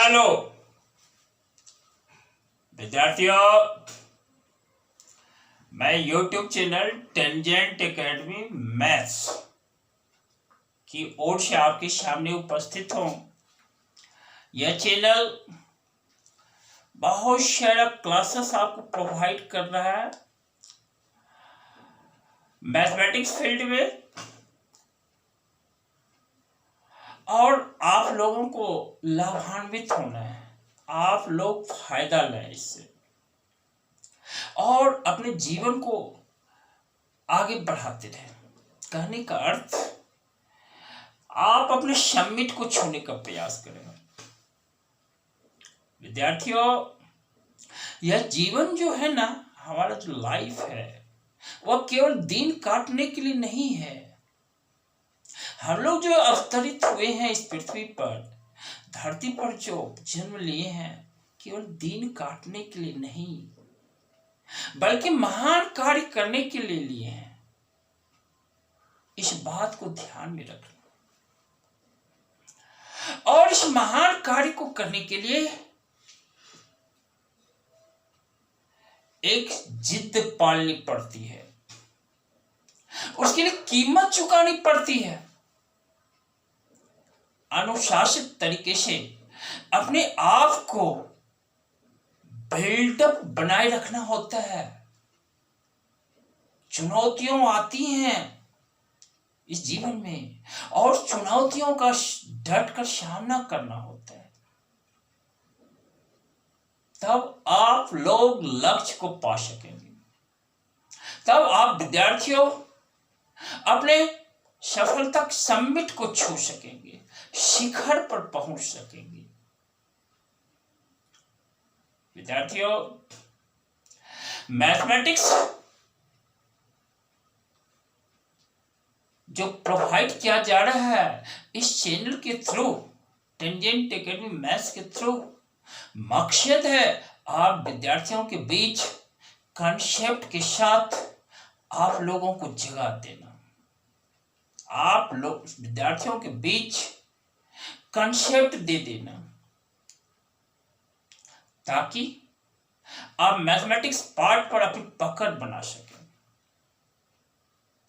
Hello विद्यार्थियों, मैं YouTube channel tangent academy maths की ओर से आपके सामने उपस्थित हूँ। यह चैनल बहुत सारा क्लासेस आपको प्रोवाइड कर रहा है मैथमेटिक्स फील्ड में, और आप लोगों को लाभान्वित होना है। आप लोग फायदा लें इससे और अपने जीवन को आगे बढ़ाते रहें। कहने का अर्थ, आप अपने समिट को छूने का प्रयास करें। विद्यार्थियों, यह जीवन जो है ना, हमारा जो लाइफ है, वह केवल दिन काटने के लिए नहीं है। हम लोग जो अवतरित हुए हैं इस पृथ्वी पर, धरती पर जो जन्म लिए हैं, केवल दिन काटने के लिए नहीं, बल्कि महान कार्य करने के लिए हैं। इस बात को ध्यान में रखना, और इस महान कार्य को करने के लिए एक जिद पालनी पड़ती है, उसके लिए कीमत चुकानी पड़ती है। अनुशासित तरीके से अपने आप को बिल्डअप बनाए रखना होता है। चुनौतियां आती हैं इस जीवन में, और चुनौतियों का डट कर सामना करना होता है। तब आप लोग लक्ष्य को पा सकेंगे, तब आप विद्यार्थियों अपने सफलता समिट को छू सकेंगे, शिखर पर पहुंच सकेंगे। विद्यार्थियों, मैथमेटिक्स जो प्रोवाइड किया जा रहा है इस चैनल के थ्रू, टेंजेंट एकेडमी मैथ्स के थ्रू, मकसद है आप विद्यार्थियों के बीच कॉन्सेप्ट के साथ आप लोगों को जगा देना। आप लोग विद्यार्थियों के बीच कॉन्सेप्ट दे देना, ताकि आप मैथमेटिक्स पार्ट पर अपनी पकड़ बना सकें।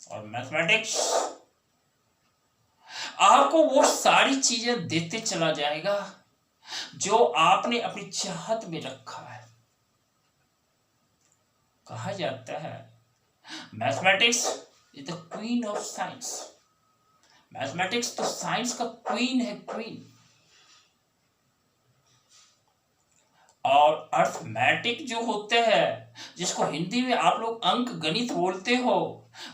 और मैथमेटिक्स आपको वो सारी चीजें देते चला जाएगा जो आपने अपनी चाहत में रखा है। कहा जाता है mathematics is the queen of science. Mathematics तो साइंस का क्वीन है, क्वीन। और अर्थमेटिक जो होते हैं, जिसको हिंदी में आप लोग अंक गणित बोलते हो,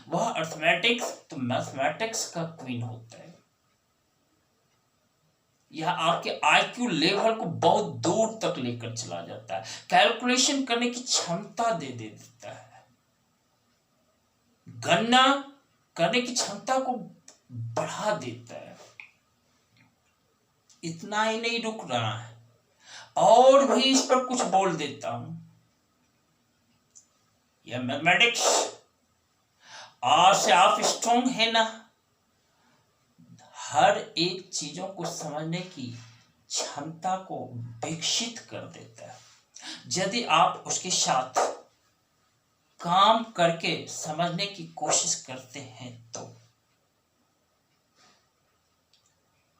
वह अर्थमेटिक्स तो मैथमेटिक्स का क्वीन होता है। यह आपके आईक्यू लेवल को बहुत दूर तक लेकर चला जाता है, कैलकुलेशन करने की क्षमता दे देता है, गणना करने की क्षमता को बढ़ा देता है। इतना ही नहीं रुक रहा है, और भी इस पर कुछ बोल देता हूं। यह मैथमेटिक्स आज से आप स्ट्रॉन्ग है ना, हर एक चीजों को समझने की क्षमता को विकसित कर देता है, यदि आप उसके साथ काम करके समझने की कोशिश करते हैं तो।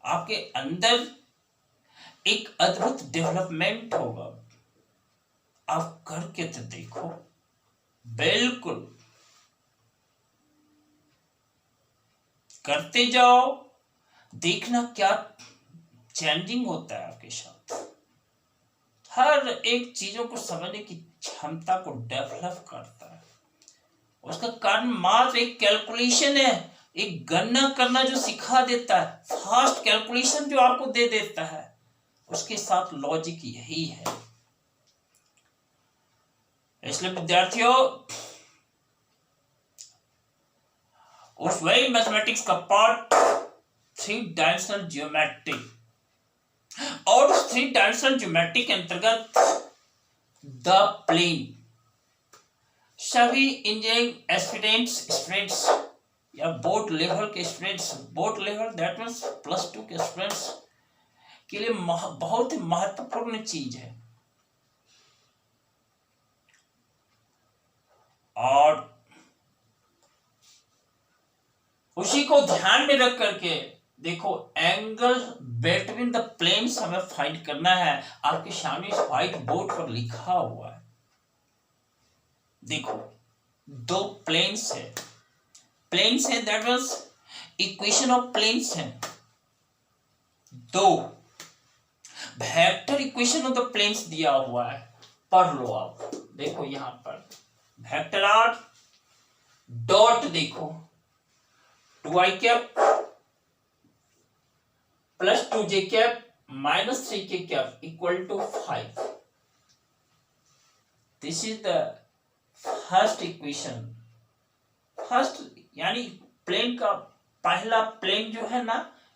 आपके अंदर एक अद्भुत डेवलपमेंट होगा। आप करके तो देखो, बिल्कुल करते जाओ, देखना क्या चेंजिंग होता है आपके साथ। हर एक चीजों को समझने की क्षमता को डेवलप करता है। उसका कारण मात्र एक कैलकुलेशन है, एक गणना करना जो सिखा देता है, फास्ट कैलकुलेशन जो आपको दे देता है, उसके साथ लॉजिक यही है। इसलिए विद्यार्थियों, उस वही मैथमेटिक्स का पार्ट 3 डायमेंशनल ज्योमेट्री, और उस 3 डायमेंशनल ज्योमेट्री के अंतर्गत द प्लेन, सभी इंजीनियरिंग स्टूडेंट्स या बोर्ड लेवल के students, board level that means +2 के स्टूडेंट्स के लिए बहुत ही महत्वपूर्ण चीज है। और उसी को ध्यान में रख करके देखो, एंगल बिटवीन द प्लेन्स हमें फाइंड करना है। आपके सामने इस व्हाइट बोर्ड पर लिखा हुआ है। देखो, दो प्लेन्स है, that was equation of planes है। दो vector equation of the planes दिया हुआ है, पढ़ लो आप। देखो यहां पर वेक्टर आर डॉट, देखो 2i cap plus 2j cap minus 3k cap equal to 5। This is the first equation. First यानी प्लेन का पहला प्लेन जो है ना,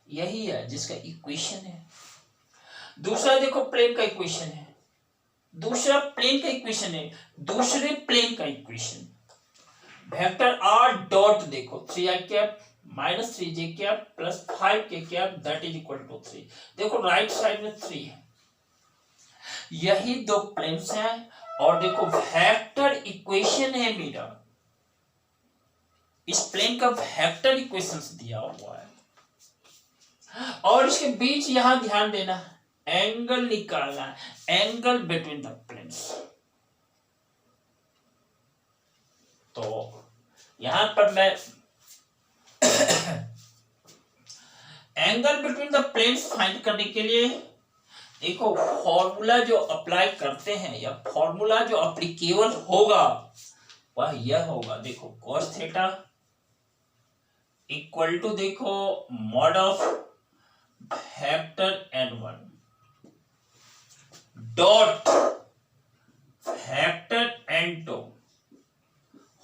यही है जिसका इक्वेशन है। दूसरा देखो प्लेन का इक्वेशन है, दूसरा प्लेन का इक्वेशन है, दूसरे प्लेन का इक्वेशन। वेक्टर आर डॉट देखो 3i cap minus 3j cap plus 5k cap that is equal to 3। देखो राइट साइड में 3 है, यही दो प्लेन्स हैं। और देखो वेक्टर इक्वेशन है मेरा, इस प्लेन का वेक्टर इक्वेशंस दिया हुआ है। और इसके बीच यहां ध्यान देना, एंगल निकालना है, एंगल बिटवीन द प्लेन्स। तो यहां पर मैं angle between the planes find करने के लिए देखो फॉर्मूला जो अप्लाई करते हैं या फॉर्मूला जो एप्लीकेबल होगा वह यह होगा। देखो cos थीटा इक्वल टू देखो mod of vector n1 dot vector n2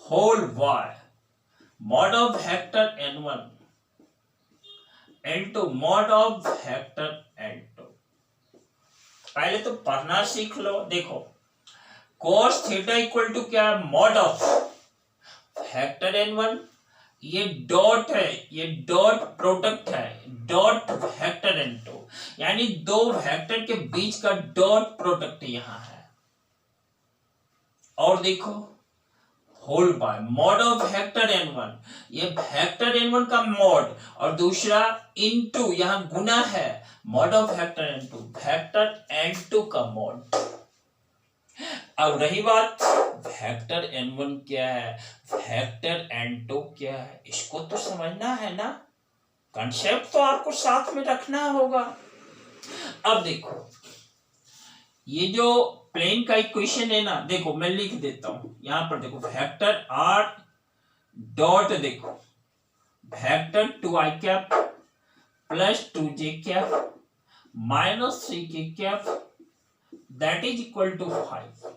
whole y mod of vector n1 n2 mod of vector n2। पहले तो पढ़ना सीख लो। देखो cos थीटा इक्वल टू क्या है, मॉड ऑफ वेक्टर n1, ये डॉट है, ये डॉट प्रोडक्ट है, डॉट वेक्टर n2, यानी दो वेक्टर के बीच का डॉट प्रोडक्ट यहां है। और देखो whole by mod of vector n1, ये वेक्टर n1 का मॉड, और दूसरा इनटू यहां गुना है mod of vector n2, vector n2 का मॉड। अब रही बात वेक्टर n1 क्या है, वेक्टर n2 क्या है, इसको तो समझना है ना, कंसेप्ट तो आपको साथ में रखना होगा। अब देखो ये जो प्लेन का इक्वेशन है ना, देखो मैं लिख देता हूं यहां पर। देखो वेक्टर आर डॉट देखो vector 2i cap plus 2j cap minus 3k cap that is equal to 5।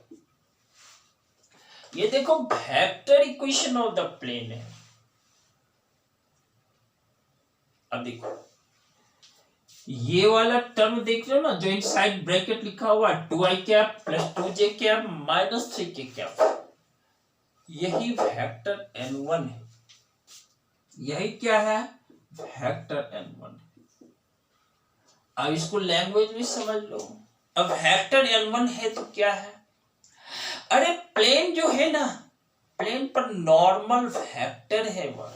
ये देखो vector equation of the plane है। अब देखो ये वाला टर्म देख रहे हो ना, जो इनसाइड ब्रैकेट लिखा हुआ 2i cap plus 2j cap minus 3k cap, यही वेक्टर n1 है। यही क्या है, वेक्टर n1। अब इसको लैंग्वेज में समझ लो। अब वेक्टर n1 है तो क्या है, अरे प्लेन जो है ना, प्लेन पर नॉर्मल वेक्टर है वह।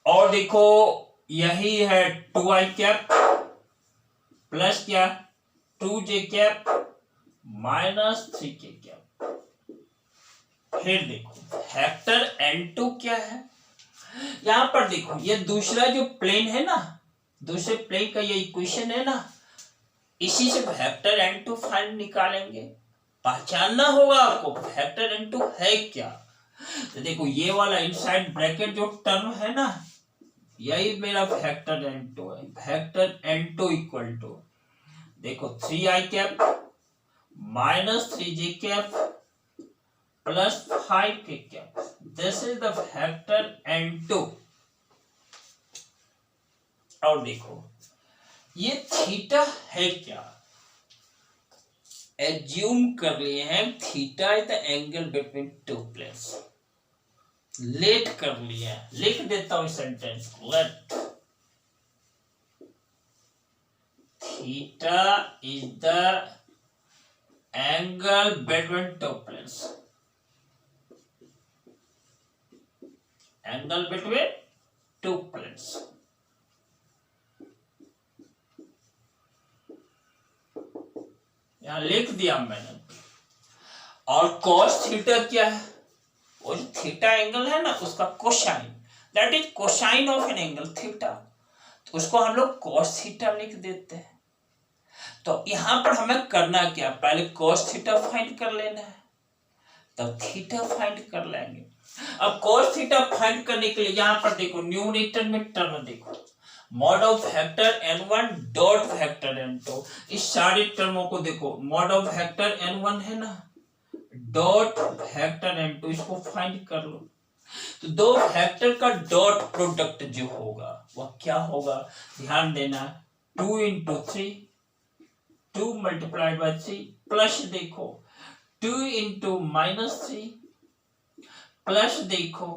और देखो यही है 2i कैप प्लस क्या 2j cap minus 3k cap. फिर देखो वेक्टर n2 क्या है, यहां पर देखो ये दूसरा जो प्लेन है ना, दूसरे प्लेन का ये इक्वेशन है ना, इसी से वेक्टर n2 फाइंड निकालेंगे। पहचानना होगा आपको वेक्टर n2 है क्या। तो देखो ये वाला इनसाइड ब्रैकेट जो टर्म है ना, यही मेरा वेक्टर n2 है। वेक्टर n2 इक्वल टू देखो 3i cap minus 3j cap plus 5k cap, this is the vector n2। और देखो ये थीटा है क्या, एज्यूम कर लिए हैं theta is the angle between two planes. Let कर लिया, लिख देता हूं सेंटेंस को। Let theta is the angle between two planes, angle between two planes. यहां लिख दिया मैंने। और cos थीटा क्या है? वो जो थीटा एंगल है ना उसका cosine, that is cosine of an angle theta, तो उसको हम लोग cos थीटा लिख देते हैं। तो यहां पर हमें करना क्या, पहले cos थीटा फाइंड कर लेना है, तब थीटा फाइंड कर लेंगे। अब cos थीटा फाइंड करने के लिए यहां पर देखो न्यूमरेटर में टर्म देखो, mod of vector n1 dot vector n2, इस सारे टर्मों को देखो, मॉड ऑफ वेक्टर n1 है ना डॉट वेक्टर n2, इसको फाइंड कर लो। तो दो वेक्टर का डॉट प्रोडक्ट जो होगा वह क्या होगा, ध्यान देना, 2 into 3, 2 multiplied by 3 प्लस देखो 2 into -3 प्लस देखो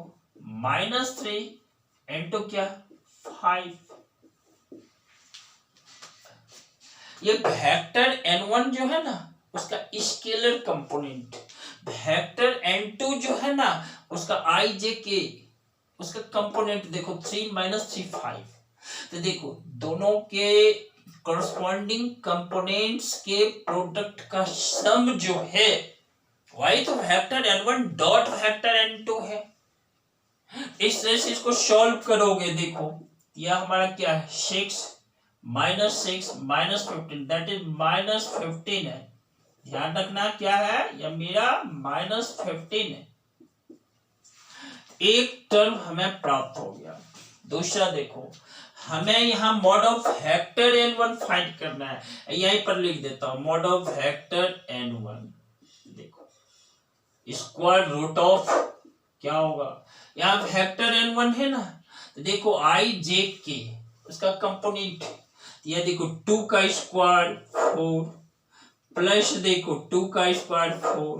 -3 इंटू क्या 5। ये वेक्टर n1 जो है ना उसका स्केलर कंपोनेंट, वेक्टर n2 जो है ना उसका ijk, उसका कंपोनेंट देखो 3 - 3 5। तो देखो दोनों के कॉरस्पॉन्डिंग कंपोनेंट्स के प्रोडक्ट का सम जो है वही तो vector n1 dot vector n2 है। इस तरह से इसको सॉल्व करोगे, देखो यह हमारा क्या है 6 -6 -15, दैट इज -15 है। ध्यान रखना क्या है, यह मेरा -15 है। एक टर्म हमें प्राप्त हो गया। दूसरा देखो, हमें यहाँ mod of vector n1 find करना है, यहीं पर लिख देता हूं मॉड ऑफ वेक्टर n1। देखो स्क्वायर रूट ऑफ क्या होगा, यहाँ वेक्टर n1 है ना, तो देखो i j k उसका कंपोनेंट, यह देखो 2 का स्क्वायर 4 प्लस देखो 2 का स्क्वायर 4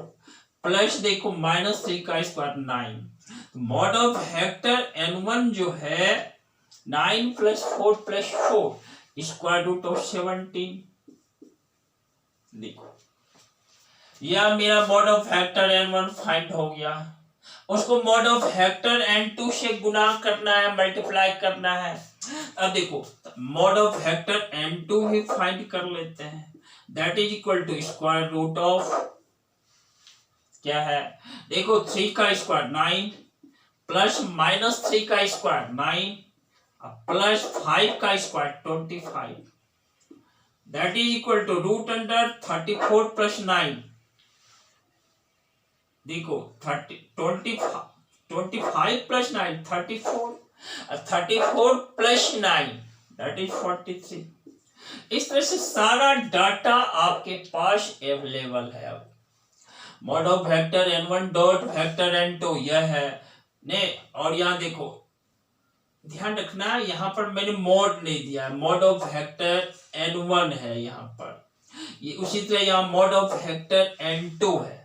प्लस देखो -3 का square 9। Mod of vector n1 जो है 9 + 4 + 4 स्क्वायर रूट ऑफ 17। देखो यह मेरा mod of vector n1 find हो गया। उसको मॉड ऑफ वेक्टर n2 से गुणा करना है, मल्टीप्लाई करना है। अब देखो मॉड ऑफ वेक्टर n2 ही फाइंड कर लेते हैं, that is equal to square root of क्या है, देखो 3 का स्क्वायर 9 प्लस -3 का स्क्वायर 9 प्लस 5 का square 25, that is equal to √34 + 9। देखो 25 + 9 34, 34 + 9 दैट इज 43। इस तरह से सारा डाटा आपके पास अवेलेबल है। अब mod of vector n1 dot vector n2 यह है ने, और यहाँ देखो ध्यान रखना यहाँ पर मैंने मॉड नहीं दिया है, मॉड ऑफ वेक्टर n1 है यहाँ पर, ये उसी तरह यहाँ मॉड ऑफ वेक्टर n2 है।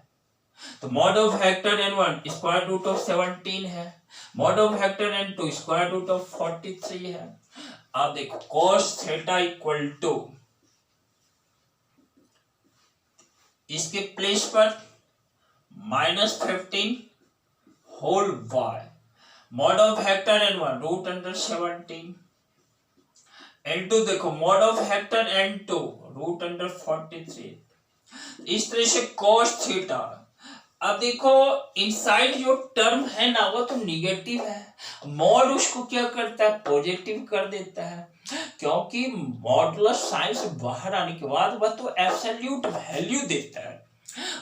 तो mod of vector n1 square root of 17 है, mod of vector n2 square root of 43 है। अब देखो cos थीटा इक्वल टू इसके प्लेस पर -15 whole by mod of vector n1 √17 n2 देखो मॉड ऑफ वेक्टर n2 √43। इस तरह से cos थीटा। अब देखो इनसाइड जो टर्म है ना वो तो निगेटिव है, मॉड उसको क्या करता है पॉजिटिव कर देता है, क्योंकि मॉडुलस साइन से बाहर आने के बाद वह तो एब्सोल्यूट वैल्यू देता है,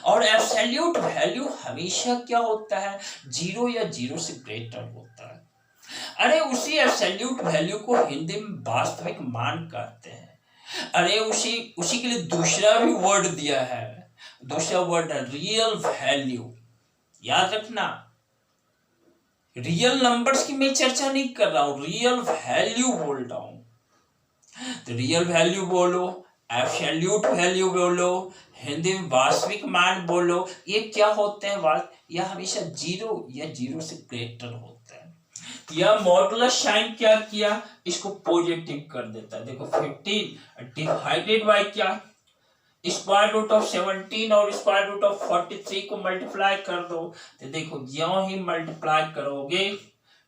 और एब्सोल्यूट वैल्यू हमेशा क्या होता है 0 या 0 से ग्रेटर होता है। अरे उसी एब्सोल्यूट वैल्यू को हिंदी में वास्तविक मान कहते हैं। अरे उसी के लिए दूसरा भी वर्ड दिया है, दूसरा वर्ड है रियल वैल्यू। याद रखना, रियल नंबर्स की मैं चर्चा नहीं कर रहा हूं, रियल वैल्यू बोल रहा हूं। तो रियल वैल्यू बोलो, एब्सोल्यूट वैल्यू बोलो, हिंदी में वास्तविक मान बोलो, ये क्या होते हैं? यह हमेशा जीरो या जीरो से ग्रेटर होता है। यह मॉडुलस साइन क्या किया, इसको पॉजिटिव कर देता है। देखो 15 डिवाइडेड बाय क्या, स्क्वायर रूट ऑफ 17 और स्क्वायर रूट ऑफ 43 को मल्टीप्लाई कर दो, तो देखो ज्यों ही मल्टीप्लाई करोगे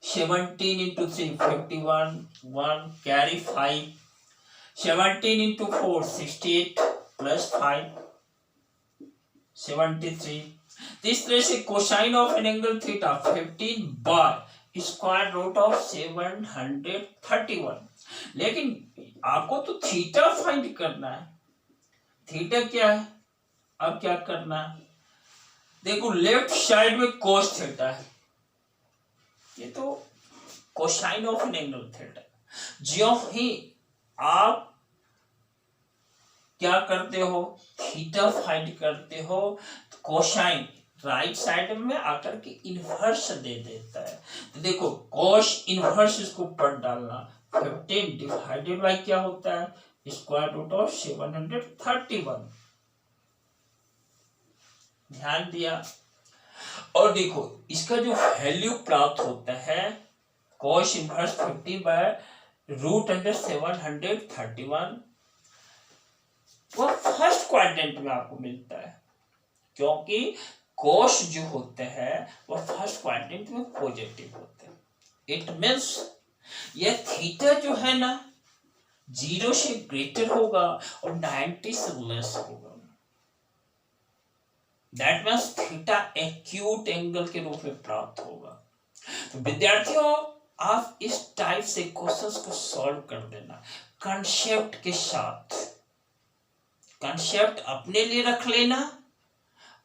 17 इंटू 3 51, 1 कैरी 5, 17 इंटू 4 68 प्लस 5 73। इस तरह से cosine of an angle theta 15 by square root of 731। लेकिन आपको तो थीटा फाइंड करना है। थीटा क्या है? अब क्या करना है, देखो लेफ्ट साइड में कोस थीटा है, ये तो cosine of an angle theta. ज्यों ही आप क्या करते हो, थीटा फाइंड करते हो, तो कोसाइन राइट साइड में आकर के इनवर्स दे देता है। तो देखो कोस इनवर्स इसको ऊपर डालना, 15 डिवाइडेड बाय क्या होता है, स्क्वायर रूट ऑफ 731। ध्यान दिया। और देखो इसका जो वैल्यू प्राप्त होता है cos inverse 15 by root under 731, वो फर्स्ट क्वाड्रेंट में आपको मिलता है, क्योंकि कोस जो होते हैं वो फर्स्ट क्वाड्रेंट में पॉजिटिव होते हैं। इट मीन्स ये थीटा जो है ना 0 से ग्रेटर होगा और 90 से लेस होगा। That means theta acute angle के रूप में प्राप्त होगा। तो विद्यार्थियों आप इस टाइप से क्वेश्चंस को सॉल्व कर देना कंसेप्ट के साथ। कंसेप्ट अपने लिए रख लेना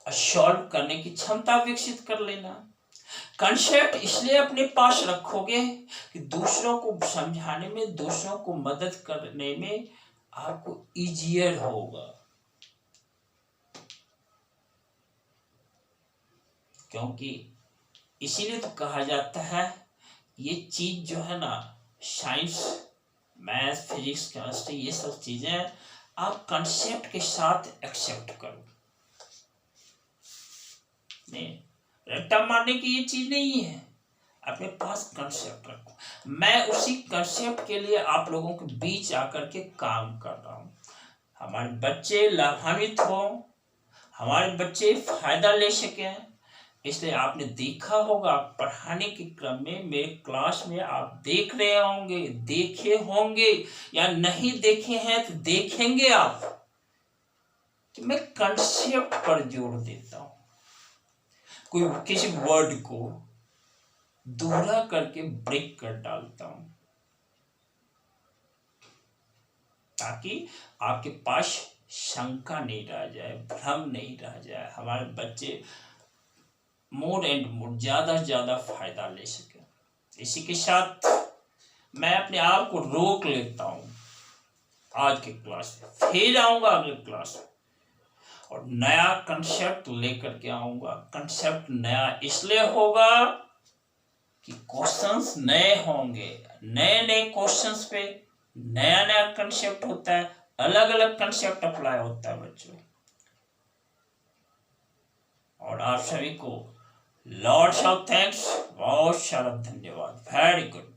और सॉल्व करने की क्षमता विकसित कर लेना। कंसेप्ट इसलिए अपने पास रखोगे कि दूसरों को समझाने में, दूसरों को मदद करने में आपको इजियर होगा, क्योंकि इसीलिए तो कहा जाता है ये चीज जो है ना, साइंस, मैथ, फिजिक्स, केमिस्ट्री, ये सब चीजें आप कंसेप्ट के साथ एक्सेप्ट करो। नहीं, रट्टा मारने की ये चीज नहीं है, अपने पास कंसेप्ट रखो। मैं उसी कंसेप्ट के लिए आप लोगों के बीच आकर के काम कर रहा हूँ। हमारे बच्चे लाभान्वित हो, हमारे बच्चे फायदा ले सके, इसलिए आपने देखा होगा पढ़ाने के क्रम में मेरे क्लास में आप देख रहे होंगे, देखे होंगे या नहीं देखे हैं तो देखेंगे आप कि मैं कंसेप्ट पर जोर देता हूं। कोई किसी वर्ड को दोहरा करके ब्रेक कर डालता हूं ताकि आपके पास शंका नहीं रह जाए, भ्रम नहीं रह जाए, हमारे बच्चे मोर एंड मोर ज्यादा से ज्यादा फायदा ले सके। इसी के साथ मैं अपने आप को रोक लेता हूं आज के क्लास में, फिर आऊंगा अगले क्लास में और नया कंसेप्ट लेकर के आऊंगा। कंसेप्ट नया इसलिए होगा कि क्वेश्चंस नए होंगे, नए नए क्वेश्चंस पे नया नया कंसेप्ट होता है, अलग अलग कंसेप्ट अप्लाई होता है बच्चों। और आप सभी को लॉट्स ऑफ थैंक्स, बहुत सारा धन्यवाद। Very good.